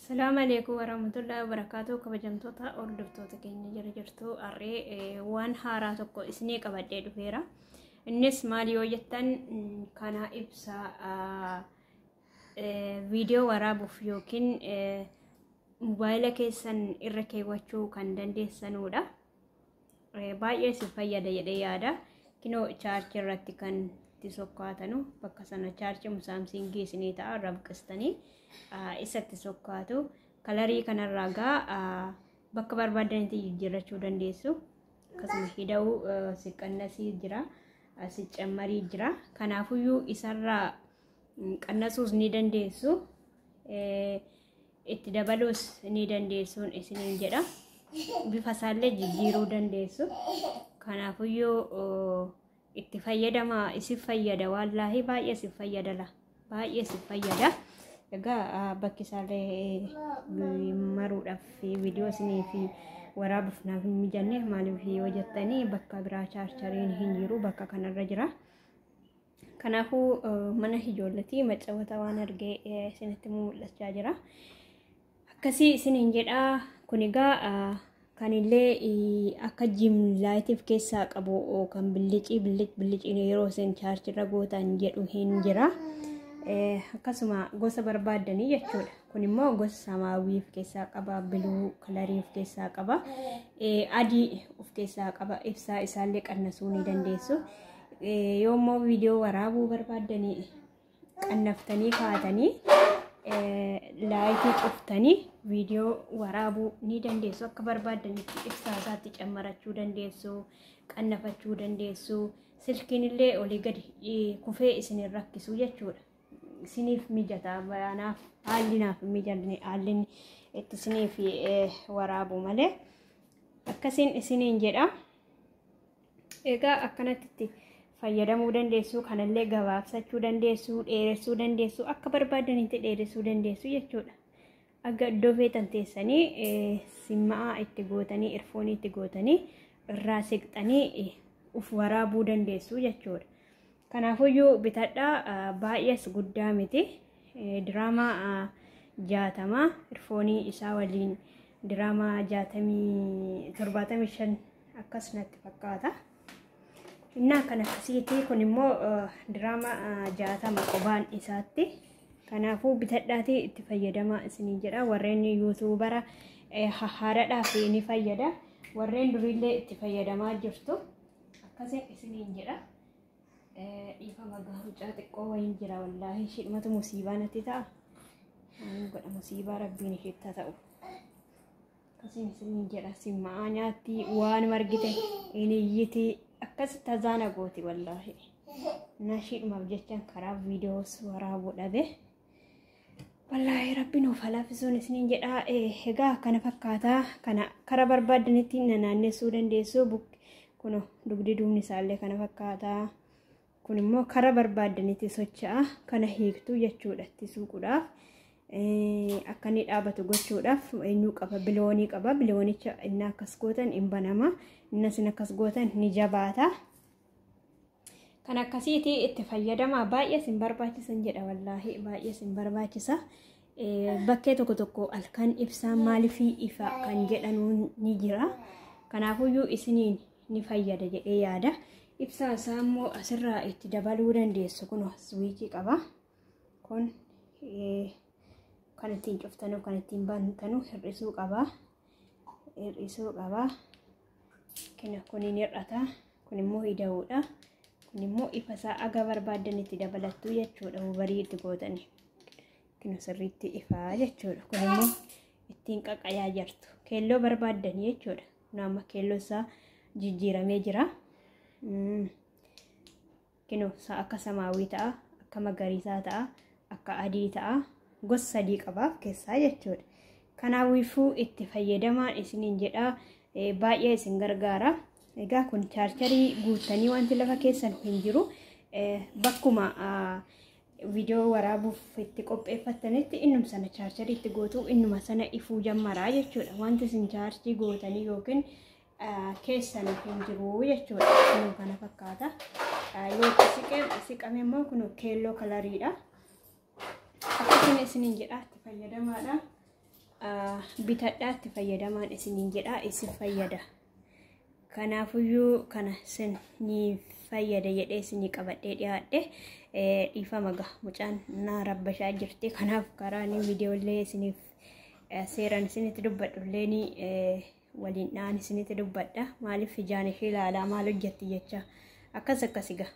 السلام عليكم ورحمة الله وبركاته. كبجمتوتا أردفتوتا كيني جرجرتو أري وان هاراتوكو إسنيك بدي دفيرا الناس ماليو جتن كان إبسا فيديو ورابو فيوكين موبايل كيسن إركي وچو كان دندي سنودا باية سفايا ديادا كنو چارجر راتي كان tisokkaatanu bakka sana charge Samsung sinita arab qastani isatti sokkaatu kalarii kanarraa gaa bakka barbaadanitti jijjiirrachuu dandeessu akkasuma hidhuu siqannasii jira siccammarii jira kanaafuyyuu isarraa qannasuus ni dandeessu itti dabaluus ni dandeessuun isiniin jedha bifa isaallee jijjiiruu dandeessu kanaafuyyuu itti fayyadama isif fayyada wallahi baay'ee isif fayyada baay'ee isif fayyada egaa bakki isaallee maruudhaaf viidiyoo isinii fi waraabuuf naaf hin mijanne maaliif yoo jettanii bakka biraa chaarchariin hin jiru bakka kanarra jira kanaafuu mana ijoolletii maccawata waan argee isinitti mul'achaa jira akkasii isiniin jedha kun egaa kanillee akka jim laayitiif keessaa qabu kan billici yeroo sen chaarjirra gootan jedhu hin jira akkasuma gosa barbaadanii jechuudha kun immoo gosa samaawiif keessaa qaba biluu kalariif keessaa qaba adii of keessaa qaba ibsaa isaallee qannasuu ni dandeessu yoommoo viidiyoo waraabuu barbaadanii qannaftanii kaatanii laayitii cuftanii viidiyoo waraabuu ni dandeessu akka barbaadanitti ibsaa isaatti cammarachuu dandeessu qannafachuu dandeessu silkiinillee olii gadi kufee isin rakkisu jechuudha isiniif mijataa baanaaf haalinaaf mijanne haalin itti isiniif waraabu malee akkasiin isiniin jedha egaa akkanatti fayyadamuu dandeessu kanallee gabaabsachuu dandeessu dheeressuu dandeessu akka barbaadanitti dheeressuu dandeessu jechuudha aga iddoo feetan teessanii simmaa itti gootanii irfoonii itti gootanii irraa siqxanii uf waraabuu dandeessu jechuudha kanaafuyyuu bitadhaa baay'ees guddaa miti diraamaa 60 irfoonii isaa waliin diraamaa 75 akkasumatti fakkaata innaa kana akkasiitii kun immoo diraamaa 60 qobaan isaatti kanaafuu bitadhaati itti fayyadamaa isinii jedha warreen yuutuubara haadhaadhaaf ni fayyada warreen durillee itti fayyadamaa jirtu akkasiin isiniin jedha dhiifama gahuucaa xiqqoo wayin jira wallaahi shidmatu musiibaa natti ta'a godha musiibaa rabbiin isheetta ta'u akkasiin isiniin jedha simmaa nyaatti waan margite iniyyiti akkas tazaana gooti wallaahi nashiidhumaaf jechaan karaa viidiyoos waraabuu dhabe wallahi rabbi nuuf halaafisuun isiniin jedha egaa kana fakkaataa kana kara barbaadanitti naannessuu dandeessu kun dugdi duubni isaallee kana fakkaataa kun immoo kara barbaadanitti socho'a kana hiiktuu jechuudha itti suuquudhaaf akka inni dhaabatu gochuudhaaf eenyu qaba biloonii qaba biloonicha inni akkas gootan hin banama innas akkas gootan ni jabaata kan akkasiiti itti fayyadama baay'ee sin barbaachisan jedha wallaahi baay'ee sin barbaachisa bakkee tokko alkan ibsaa maaliif ifa kan jedhanu ni jira kanaafuyyuu isiniin ni fayyada jedhee yaada ibsaa isaa immoo asirraa itti dabaluu dandeessu kun swiichii qaba kun kan ittiin cuftanu kan ittiin bantanu hir'isuu qaba kun ni hir'ata kun immoo hidhaa'uudha kun immoo ifa isaa aga barbaadanitti dabalattuu jechuudha barii itti gootanii kun sirriitti ifaa jechuudha kun immoo ittiin qaqqayaa jirtu keelloo barbaadanii jechuudha nama keelloo isaa jijjiiramee jira kinu akka samaawii ta'a akka magariisaa ta'a akka adii ta'a gosa sadii qabaaf keessaa jechuudha kanaafuu itti fayyadamaa isiniin jedha baay'ee isin gargaara egaa kun chaarjarii guutanii wanti lafa keessan hin jiru bakkuma viidiyoo waraabuuf itti qopheeffatanitti innuma sana chaarjarii itti gootu innuma sana ifuu jammaraa jechuudha wanti isin chaarjii gootanii yookiin keessan hin jiru jechuudha kun kana fakkaata yoo siqame immoo kun keelloo kalariidha akkasiin isiniin jedha itti fayyadamaadha bitadhaatti fayyadamaan isiniin jedha isin fayyada. Kanaafuyyuu kana isinii fayyada jedhee isinii qabadhee dhiyaadhe dhiifama ga'a mucaan na rabbashaa jirti. Kanaaf karaan viidiyoolee isiniif seeraan isinitti dubbadhullee ni waliin dhaan isinitti dubbadha. Maaliif ijaan ishee ilaalaa maal hojjetti jecha akkasi ga'a.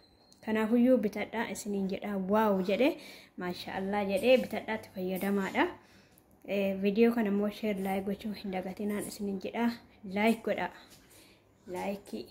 Kanaafuyyuu bitadhaa isiniin jedha waaw jedhee maashaallah jedhee bitadhaatti fayyadamaadha. Video kana immoo share like gochuu hin dagatinaan isiniin jedha. Like godhaa. Like